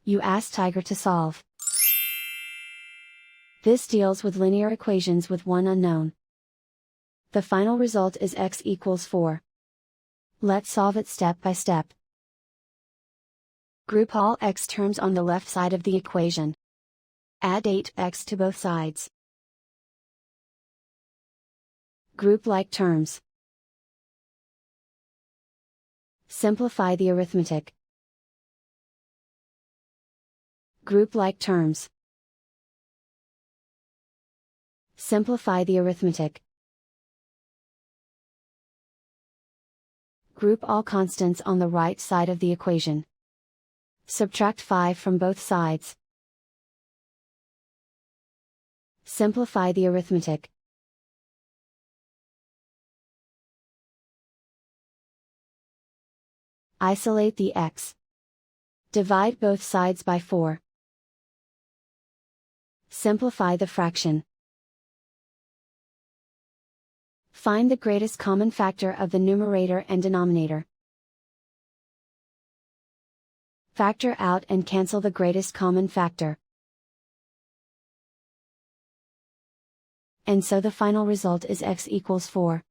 You ask Tiger to solve. This deals with linear equations with one unknown. The final result is x equals 4. Let's solve it step by step. Group all x terms on the left side of the equation. Add 8x to both sides. Group like terms. Simplify the arithmetic. Group like terms. Simplify the arithmetic. Group all constants on the right side of the equation. Subtract 5 from both sides. Simplify the arithmetic. Isolate the x. Divide both sides by 4. Simplify the fraction. Find the greatest common factor of the numerator and denominator. Factor out and cancel the greatest common factor. And so the final result is x equals 4.